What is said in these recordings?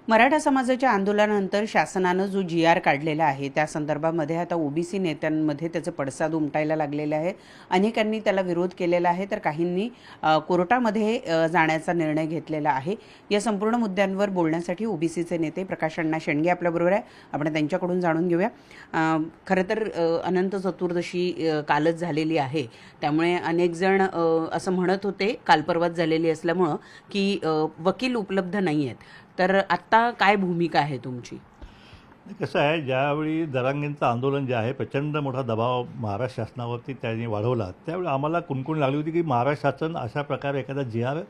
मराठा समाजाच्या आंदोलनानंतर शासनानं जो जी-आर काढलेला आहे त्या संदर्भामध्ये आता ओबीसी नेत्यांमध्ये त्याचे पडसाद उमटायला लागलेले आहे. अनेकांनी त्याला विरोध केलेला आहे, तर काहींनी कोर्टामध्ये जाण्याचा निर्णय घेतलेला आहे. या संपूर्ण मुद्द्यांवर बोलण्यासाठी ओबीसीचे नेते प्रकाश अण्णा शेंडगे आपल्याबरोबर आहे. आपण त्यांच्याकडून जाणून घेऊया. खरं तर अनंत चतुर्दशी कालच झालेली आहे, त्यामुळे अनेक जण असं म्हणत होते काल परवाच झालेली असल्यामुळं की वकील उपलब्ध नाही आहेत. तर आत्ता काय भूमिका आहे तुमची? कसं आहे, ज्यावेळी दरांगेंचं आंदोलन जे आहे प्रचंड मोठा दबाव महाराष्ट्र शासनावरती त्यांनी वाढवला, त्यावेळी आम्हाला कुणकुण लागली होती की महाराष्ट्र शासन अशा प्रकारे एखादा जी-आर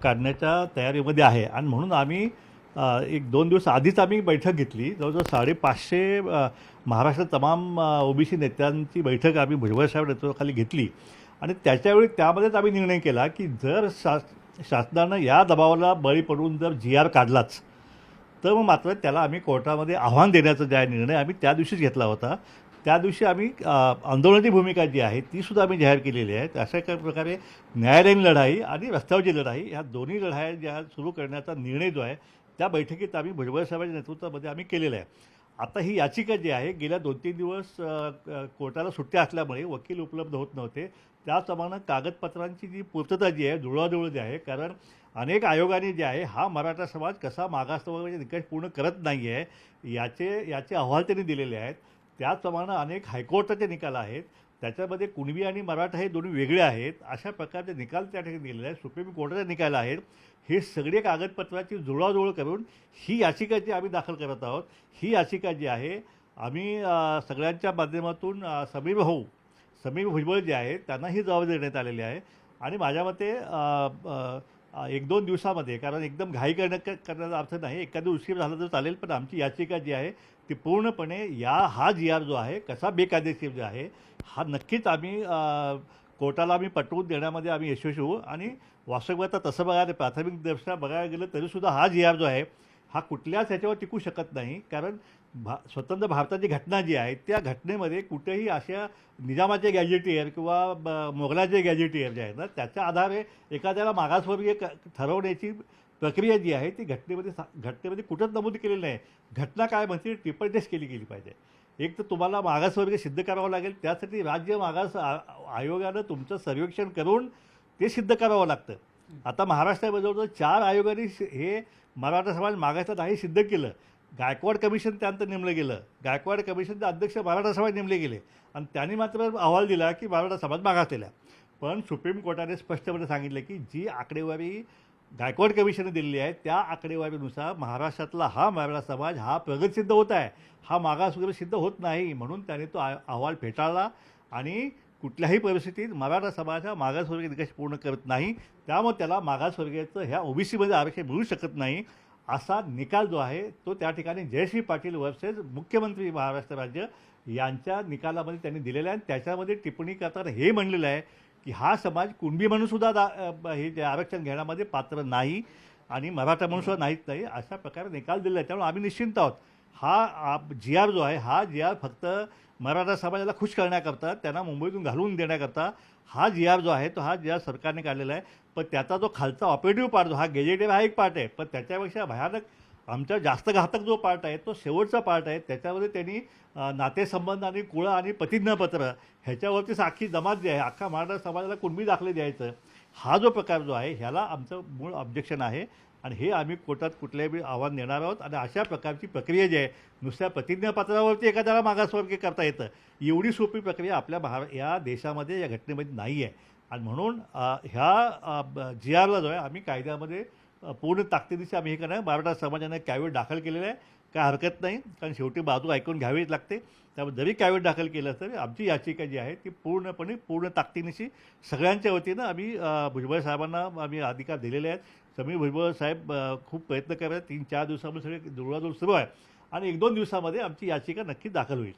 काढण्याच्या तयारीमध्ये आहे. आणि म्हणून आम्ही एक 2 दिवस आधीच आम्ही बैठक घेतली. जवळजवळ 550 महाराष्ट्र तमाम ओबीसी नेत्यांची बैठक आम्ही भुजबळ साहेब नेतृत्वाखाली घेतली. आणि त्याच्यावेळी त्यामध्येच आम्ही निर्णय केला की जर शासनानं या दबावाला बळी पडून जर जी-आर काढलाच तर मग मात्र त्याला आम्ही कोर्टामध्ये आव्हान देण्याचा जो आहे निर्णय आम्ही त्या दिवशीच घेतला होता. त्या दिवशी आम्ही आंदोलनाची भूमिका जी आहे तीसुद्धा आम्ही जाहीर केलेली आहे. अशा एका प्रकारे न्यायालयीन लढाई आणि रस्त्यावरची लढाई ह्या दोन्ही लढाया ज्या सुरू करण्याचा निर्णय जो आहे त्या बैठकीत आम्ही भुजबळ साहेबांच्या नेतृत्वामध्ये आम्ही केलेला आहे. आता ही याचिका जी आहे गेल्या 2-3 दिवस कोर्टाला सुट्ट्या असल्यामुळे वकील उपलब्ध होत नव्हते. त्याचप्रमाणे कागदपत्रांची जी पूर्तता जी आहे जुळवाजुळव जी आहे, कारण अनेक आयोगाने जे आहे हा मराठा समाज कसा मागासवर्गाचे निकष पूर्ण करत नाही आहे याचे अहवाल त्यांनी दिलेले आहेत. त्याचप्रमाणे अनेक हायकोर्टाचे निकाल आहेत, त्याच्यामध्ये कुणबी आणि मराठा हे दोन्ही वेगळे आहेत. अशा प्रकारचे निकाल त्या ठिकाणी दिलेले आहेत. सुप्रीम कोर्टाचे निकाल आहेत. हे सगळे कागदपत्राची जुळवाजुळव करून ही याचिका जी आम्ही दाखल करत आहोत, ही याचिका जी आहे आम्ही सगळ्यांच्या माध्यमातून समीर भुजबळ जे आहेत त्यांनाही जबाबदारी देण्यात आलेली आहे. आणि माझ्या मते 1-2 दिवसामध्ये, कारण एकदम घाई करण्याचा अर्थ नाही, एखादी उशीर झाला तर चालेल, पण आमची याचिका जी आहे ती पूर्णपणे हा जी-आर जो आहे कसा बेकायदेशीर जो आहे हा नक्कीच आम्ही कोर्टाला आम्ही पटवून देण्यामध्ये आम्ही यशस्वी होऊ. आणि वास्तविकता तसं बघायला प्राथमिक दृष्ट्या बघायला गेलं तरीसुद्धा हा जी-आर जो आहे हा कुठल्याच ह्याच्यावर टिकू शकत नाही. कारण स्वतंत्र भारताची घटना जी आहे त्या घटनेमध्ये कुठेही अशा निजामाचे गॅजेटियर किंवा मोगलाचे गॅजेटियर जे आहेत ना त्याच्या आधारे एखाद्याला मागासवर्गीय ठरवण्याची प्रक्रिया जी आहे ती घटनेमध्ये कुठंच नमूद केलेली नाही. घटना काय म्हणते, ट्रिपल टेस्ट केली गेली पाहिजे. एक तर तुम्हाला मागासवर्गीय सिद्ध करावं लागेल, त्यासाठी राज्य मागास आयोगानं तुमचं सर्वेक्षण करून ते सिद्ध करावं लागतं. आता महाराष्ट्रामध्ये जवळजवळ 4 आयोगांनी हे मराठा समाज मागासला नाही सिद्ध केलं. गायकवाड कमिशन त्यानंतर नेमलं गेलं. गायकवाड कमिशनचे अध्यक्ष मराठा समाज नेमले गेले आणि त्यांनी मात्र अहवाल दिला की मराठा समाज मागासलेला. पण सुप्रीम कोर्टाने स्पष्टपणे सांगितलं की जी आकडेवारी गायकवाड कमिशनने दिलेली आहे त्या आकडेवारीनुसार महाराष्ट्रातला हा मराठा समाज हा प्रगतसिद्ध होत आहे, हा मागास वगैरे सिद्ध होत नाही. म्हणून त्याने तो अहवाल फेटाळला आणि कुठल्याही परिस्थितीत मराठा समाज हा मागासवर्गीय निकष पूर्ण करत नाही, त्यामुळे त्याला मागासवर्गीयाचं ह्या ओबीसीमध्ये आरक्षण मिळू शकत नाही असा निकाल जो आहे तो त्या ठिकाणी जयश्री पाटील वर्सेस मुख्यमंत्री महाराष्ट्र राज्य यांच्या निकालामध्ये त्यांनी दिलेला आहे. आणि त्याच्यामध्ये टिप्पणी करताना हे म्हणलेलं आहे की हा समाज कुणबी म्हणूनसुद्धा हे जे आरक्षण घेण्यामध्ये पात्र नाही आणि मराठा म्हणूनसुद्धा नाहीच नाही, अशा प्रकारे निकाल दिलेला आहे. त्यामुळे आम्ही निश्चिंत आहोत. हा जी-आर जो आहे हा जी-आर फक्त मराठा समाजाला खुश करण्याकरता, त्यांना मुंबईतून घालवून देण्याकरता हा जी-आर जो आहे तो हा जी-आर सरकारने काढलेला आहे. पण त्याचा जो खालचा ऑपरेटिव्ह पार्ट जो हा गेजेटिव्ह हा एक पार्ट आहे, पण त्याच्यापेक्षा भयानक आमच्या जास्त घातक जो पार्ट आहे तो शेवटचा पार्ट आहे. त्याच्यामध्ये त्यांनी नातेसंबंध आणि कुळ आणि प्रतिज्ञापत्र ह्याच्यावरती अख्खी जमात जी आहे, अख्खा मराठा समाजाला कुणबी दाखले द्यायचं, हा जो प्रकार जो आहे ह्याला आमचं मूळ ऑब्जेक्शन आहे. आणि हे आम्ही कोर्टात कुठल्याही आव्हान देणार आहोत. आणि अशा प्रकारची प्रक्रिया जी आहे, नुसत्या प्रतिज्ञापत्रावरती एखाद्याला मागासवर्गीय करता येतं एवढी सोपी प्रक्रिया आपल्या या देशामध्ये या घटनेमध्ये नाही आहे. आणि म्हणून ह्या जी-आरला जो आहे आम्ही कायद्यामध्ये पूर्ण ताकदीनिशी आम्ही हे करणार. मराठा समाजाने कॅवेट दाखल केलेलं आहे, काय हरकत नाही, कारण शेवटी बाजू ऐकून घ्यावीच लागते. त्यामुळे जरी कॅवेट दाखल केलं तरी आमची याचिका जी आहे ती पूर्ण ताकदीनिशी सगळ्यांच्या वतीनं आम्ही भुजबळ साहेबांना आम्ही अधिकार दिलेले आहेत. समीर भुजबळ साहेब खूप प्रयत्न करत आहेत. 3-4 दिवसामध्ये सगळे जुळवाजुळव सुरू आहे आणि 1-2 दिवसामध्ये आमची याचिका नक्कीच दाखल होईल.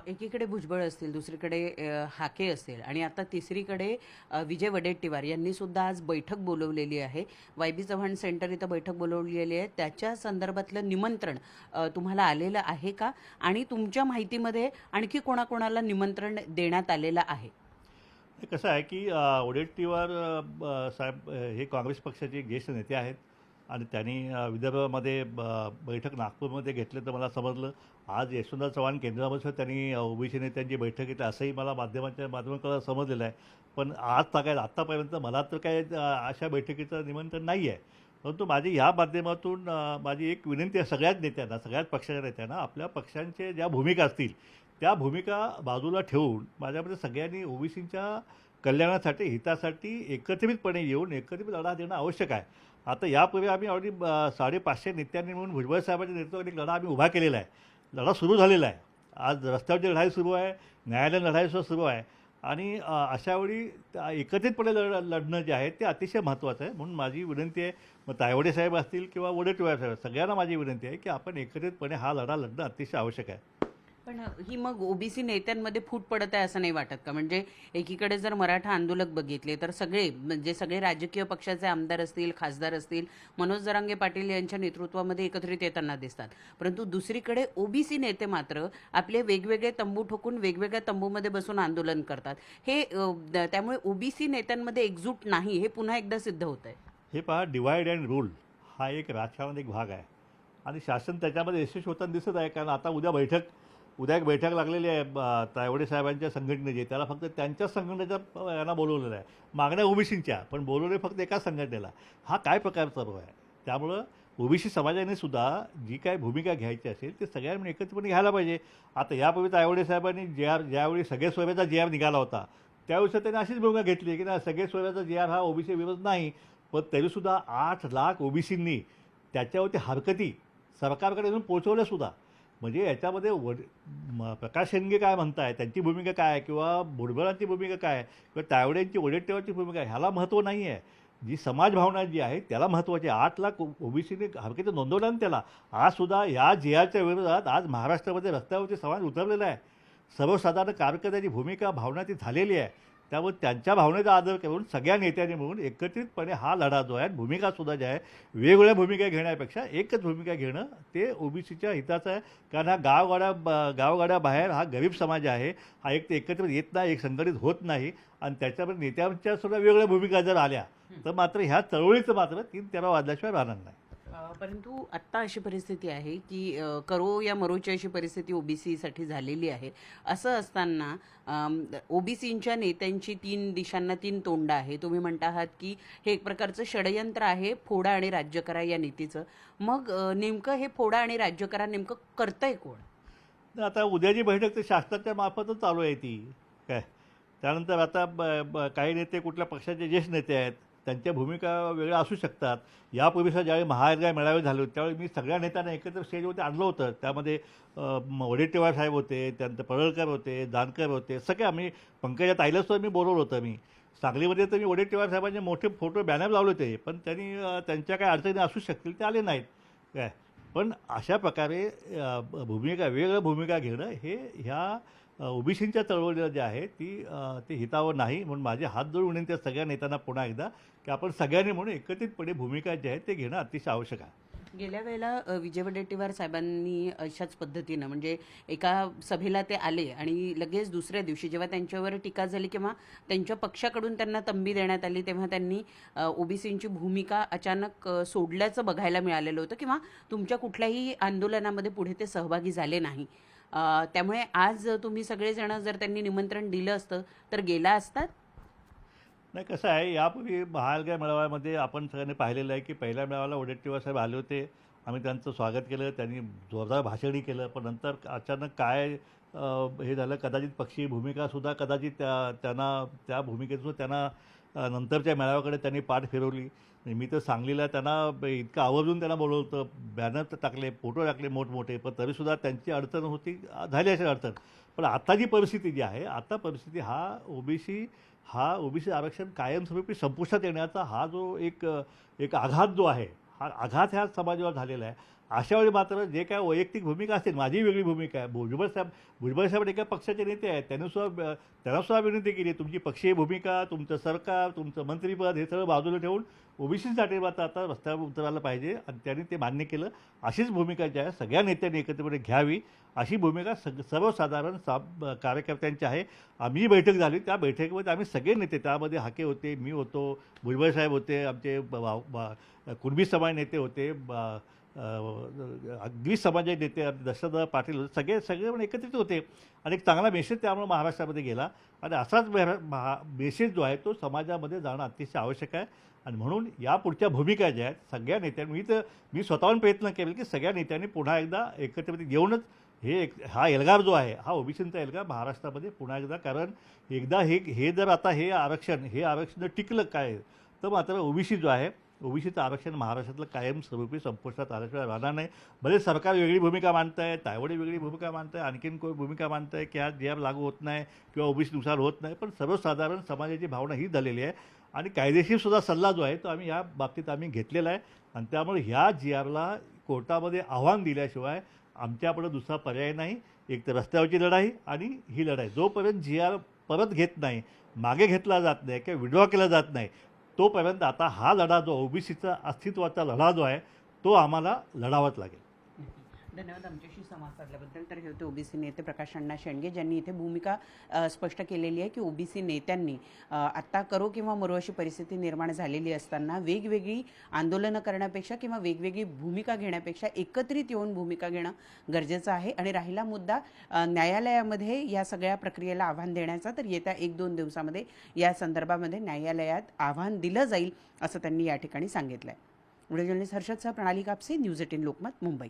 एकीकडे भुजबळ असतील, दुसरीकडे हाके असेल आणि आता तिसरीकडे विजय वडेट्टीवार यांनी सुद्धा आज बैठक बोलवलेली आहे. वाय.बी. चव्हाण सेंटर इथं बैठक बोलवलेली आहे. त्याच्या संदर्भातलं निमंत्रण तुम्हाला आलेलं आहे का? आणि तुमच्या माहितीमध्ये आणखी कोणाकोणाला निमंत्रण देण्यात आलेलं आहे? कसं आहे की वडेट्टीवार साहेब हे काँग्रेस पक्षाचे ज्येष्ठ नेते आहेत. आणि त्यांनी विदर्भामध्ये बैठक नागपूरमध्ये घेतलं तर मला समजलं. आज यशवंतराव चव्हाण केंद्रामध्ये त्यांनी ओबीसी नेत्यांची बैठक घेतली असंही मला माध्यमांच्या माध्यमातून समजलेलं आहे. पण आत्तापर्यंत मला तर काय अशा बैठकीचं निमंत्रण नाही आहे. परंतु माझी ह्या माध्यमातून माझी एक विनंती आहे सगळ्याच नेत्यांना, सगळ्याच पक्षाच्या नेत्यांना, आपल्या पक्षांचे ज्या भूमिका असतील त्या भूमिका बाजूला ठेवून माझ्यामध्ये सगळ्यांनी ओबीसींच्या कल्याणासाठी, हितासाठी एकत्रितपणे येऊन एकत्रित लढा देणं आवश्यक आहे. आता यापूर्वी आम्ही ऑलरेडी 550 नेत्यांनी म्हणून भुजबळ साहेबांच्या नेतृत्वाखाली एक लढा आम्ही उभा केलेला आहे. लढा सुरू झालेला आहे. आज रस्त्यावरची लढाई सुरू आहे, न्यायालयीन लढाईसुद्धा सुरू आहे. आणि अशावेळी एकत्रितपणे लढणं जे आहे ते अतिशय महत्त्वाचं आहे. म्हणून माझी विनंती आहे, मग तायवाडे साहेब असतील किंवा वडेट्टीवार साहेब, सगळ्यांना माझी विनंती आहे की आपण एकत्रितपणे हा लढा लढणं अतिशय आवश्यक आहे. पण ही मग ओबीसी नेत्यांमध्ये फूट पडत आहे असं नाही वाटत का? म्हणजे एकीकडे जर मराठा आंदोलक बघितले तर म्हणजे सगळे राजकीय पक्षाचे आमदार असतील, खासदार असतील, मनोज जरांगे पाटील यांच्या नेतृत्वामध्ये एकत्रित येताना दिसतात. परंतु दुसरीकडे ओबीसी नेते मात्र आपले वेगवेगळे तंबू ठोकून वेगवेगळ्या तंबूमध्ये बसून आंदोलन करतात. हे त्यामुळे ओबीसी नेत्यांमध्ये एकजूट नाही हे पुन्हा एकदा सिद्ध होत आहे. हे पहा, डिवाइड अँड रूल हा एक राजकारणाचा एक भाग आहे आणि शासन त्याच्यामध्ये यशस्वी होताना दिसत आहे. कारण आता उद्या एक बैठक लागलेली आहे तायवाडे साहेबांच्या संघटनेची. त्याला फक्त त्यांच्याच संघटनेच्या यांना बोलवलेलं आहे, मागण्या ओबीसींच्या, पण बोलवले फक्त एका संघटनेला. हा काय प्रकार चालू आहे? त्यामुळं ओबीसी समाजाने सुद्धा जी काय भूमिका घ्यायची असेल ते सगळ्यांनी एकत्रितपणे घ्यायला पाहिजे. आता यापूर्वी तायवाडे साहेबांनी ज्यावेळी सगळे सोयऱ्याचा जी.आर निघाला होता त्यावेळेस त्यांनी अशीच भूमिका घेतली की ना, सगळे सोयऱ्याचा जी.आर हा ओबीसी विरोध नाही. पण तरीसुद्धा 8 लाख ओबीसींनी त्याच्यावरती हरकती सरकारकडे येऊन पोहोचवल्यासुद्धा. म्हणजे याच्यामध्ये प्रकाश शेंडगे काय म्हणताय, त्यांची भूमिका काय आहे, किंवा भुजबळांची भूमिका काय आहे, किंवा तायवाड्यांची वडेट्टीवारची भूमिका आहे, ह्याला महत्त्व नाही आहे. जी समाज भावना जी आहे त्याला महत्त्वाची आहे. 8 लाख ओबीसीने हरकती नोंदवल्या ना त्याला. आजसुद्धा या जी.आरच्या विरोधात आज महाराष्ट्रामध्ये रस्त्यावरती समाज उतरलेला आहे. सर्वसाधारण कार्यकर्त्याची भूमिका, भावना ती झालेली आहे. त्यामुळे त्यांच्या भावनेचा आदर करून सगळ्या नेत्यांनी मिळून एकत्रितपणे हा लढा जो आहे, भूमिकासुद्धा ज्या आहे, वेगवेगळ्या भूमिका घेण्यापेक्षा एकच भूमिका घेणं ते ओबीसीच्या हिताचं आहे. कारण हा गावगाड्याबाहेर हा गरीब समाज आहे, हा एक तर एकत्रित येत नाही, एक संघटित होत नाही. आणि त्याच्यामध्ये नेत्यांच्या सुद्धा वेगवेगळ्या भूमिका जर आल्या तर मात्र ह्या चळवळीचं मात्र 3-13 वाजल्याशिवाय राहणार नाही. परंतु आत्ता अशी परिस्थिती आहे की करो या मरोची अशी परिस्थिती ओबीसीसाठी झालेली आहे. असं असताना ओबीसींच्या नेत्यांची 3 दिशांना 3 तोंड आहे. तुम्ही म्हणता आहात की हे एक प्रकारचं षडयंत्र आहे फोडा आणि राज्य करा या नीतीचं. मग नेमकं हे फोडा आणि राज्य करा नेमकं करतंय कोण? आता उद्याची बैठक तर शासनाच्या मार्फतच चालू आहे ती काय. त्यानंतर आता काही नेते कुठल्या पक्षाचे ज्येष्ठ नेते आहेत, त्यांच्या भूमिका वेगळ्या असू शकतात. यापूर्वीचा ज्यावेळी महाआघाडी मेळावे झाले होते त्यावेळी मी सगळ्या नेत्यांना एकत्र स्टेजवरती आणलं होतं. त्यामध्ये वडेट्टीवार साहेब होते, त्यानंतर पडळकर होते, जानकर होते, सगळे आम्ही, पंकजा ताईलासुद्धा मी बोलवलं होतं. मी सांगलीमध्ये तर मी वडेट्टीवार साहेबांचे मोठे फोटो बॅनर लावले होते, पण त्यांनी त्यांच्या काय अडचणी असू शकतील ते आले नाहीत काय. पण अशा प्रकारे वेगवेगळ्या भूमिका घेणं हे ह्या ओबीसींच्या चळवळीला जे आहे ते हितावं नाही. म्हणून माझे हात जोडून विनंती आहे सगळ्या नेत्यांना पुन्हा एकदा की आपण सगळ्यांनी म्हणून एकत्रितपणे भूमिका जे आहे ते घेणं अतिशय आवश्यक आहे. गेल्या वेळेला विजय वडेट्टीवार साहेबांनी अशाच पद्धतीनं म्हणजे एका सभेला ते आले आणि लगेच दुसऱ्या दिवशी जेव्हा त्यांच्यावर टीका झाली किंवा त्यांच्या पक्षाकडून त्यांना तंबी देण्यात आली तेव्हा त्यांनी ओबीसींची भूमिका अचानक सोडल्याचं बघायला मिळालेलं होतं किंवा तुमच्या कुठल्याही आंदोलनामध्ये पुढे ते सहभागी झाले नाही. त्यामुळे आज तुम्ही सगळेजण जर त्यांनी निमंत्रण दिलं असतं तर गेला असतात? नाही, कसं आहे, यापूर्वी महाआघाडी मेळाव्यामध्ये आपण सगळ्यांनी पाहिलेलं आहे की पहिल्या मेळाव्याला वडेट्टीवार साहेब आले होते. आम्ही त्यांचं स्वागत केलं, त्यांनी जोरदार भाषणही केलं. पण नंतर अचानक काय हे झालं, कदाचित पक्षी भूमिकासुद्धा कदाचित त्या भूमिकेतून त्यांना नंतरच्या मेळाव्याकडे त्यांनी पाठ फिरवली. मी तर सांगलीला त्यांना इतकं आवर्जून त्यांना बोलवलं होतं, बॅनर टाकले, फोटो टाकले मोठमोठे, पण तरीसुद्धा त्यांची अडचण होती, झाली अशी अडचण. पण आता जी परिस्थिती जी आहे, आता परिस्थिती हा ओबीसी आरक्षण कायमस्वरूपी संपुष्टात येण्याचा हा जो एक आघात जो आहे, हा आघात ह्या समाजावर झालेला आहे. अशावेळी मात्र जे काय वैयक्तिक भूमिका असतील, माझी वेगळी भूमिका आहे. भुजबळ साहेब एका पक्षाचे नेते आहेत, त्यांना सुद्धा विनंती केली, तुमची पक्षीय भूमिका, तुमचं सरकार, तुमचं मंत्रिपद हे सगळं बाजूला ठेवून ओबीसीसाठी मात्र आता रस्त्यावर उतरायला पाहिजे आणि त्यांनी ते मान्य केलं. अशीच भूमिका जी आहे सगळ्या नेत्यांनी एकत्रितपणे घ्यावी, अशी भूमिका सर्वसाधारण कार्यकर्त्यांची आहे. आम्ही बैठक झाली, त्या बैठकीमध्ये आम्ही सगळे नेते, त्यामध्ये हाके होते, मी होतो, भुजबळ साहेब होते, आमचे कुणबी समाज नेते होते, अगदी समाजाचे नेते दशरथ पाटील होते, सगळे सगळे पण एकत्रित होते आणि एक चांगला मेसेज त्यामुळे महाराष्ट्रामध्ये गेला. आणि असाच मेसेज जो आहे तो समाजामध्ये जाणं अतिशय आवश्यक आहे. आणि म्हणून या पुढच्या भूमिका ज्या आहेत सगळ्या नेत्यांनी, मी स्वतःहून प्रयत्न केले की सगळ्या नेत्यांनी पुन्हा एकदा एकत्रित येऊनच हा एल्गार जो आहे, हा ओबीसीचा एल्गार महाराष्ट्रामध्ये पुन्हा एकदा, कारण एकदा हे जर आता हे आरक्षण जर टिकलं काय, तर मात्र ओबीसी जो आहे, ओबीसीचं आरक्षण महाराष्ट्रातलं कायमस्वरूपी संपुष्टात आल्याशिवाय राहणार नाही. भले सरकार वेगळी भूमिका मांडत आहे, तायवाडी वेगळी भूमिका मांडत आहे, आणखीन कोणी भूमिका मांडत आहे की हा जी लागू होत नाही किंवा ओबीसीनुसार होत नाही, पण सर्वसाधारण समाजाची भावना ही झालेली आहे. आणि कायदेशीरसुद्धा सल्ला जो आहे तो आम्ही या बाबतीत घेतलेला आहे. आणि त्यामुळे ह्या जी आरला कोर्टामध्ये आव्हान दिल्याशिवाय आमच्यापुढे दुसरा पर्याय नाही. एक तर रस्त्यावरची लढाई आणि ही लढाई, जोपर्यंत जी आर परत घेत नाही, मागे घेतला जात नाही किंवा विड्रॉ केला जात नाही, तोपर्यंत आता हा लढा जो ओबीसीचा अस्तित्वाचा लढा जो आहे तो आम्हाला लढावाच लागेल. धन्यवाद आमच्याशी संवाद साधल्याबद्दल. तर हे होते ओबीसी नेते प्रकाश अण्णा शेंडगे, ज्यांनी इथे भूमिका स्पष्ट केलेली आहे की ओबीसी नेत्यांनी आत्ता करो किंवा मरो अशी परिस्थिती निर्माण झालेली असताना वेगवेगळी आंदोलनं करण्यापेक्षा किंवा वेगवेगळी भूमिका घेण्यापेक्षा एकत्रित येऊन भूमिका घेणं गरजेचं आहे. आणि राहिला मुद्दा न्यायालयामध्ये या सगळ्या प्रक्रियेला आव्हान देण्याचा, तर येत्या 1-2 दिवसामध्ये या संदर्भामध्ये न्यायालयात आव्हान दिलं जाईल असं त्यांनी या ठिकाणी सांगितलं आहे. व्हिडिओ जर्नलिस्ट हर्षदसह प्रणाली कापसे, न्यूज 18 लोकमत, मुंबई.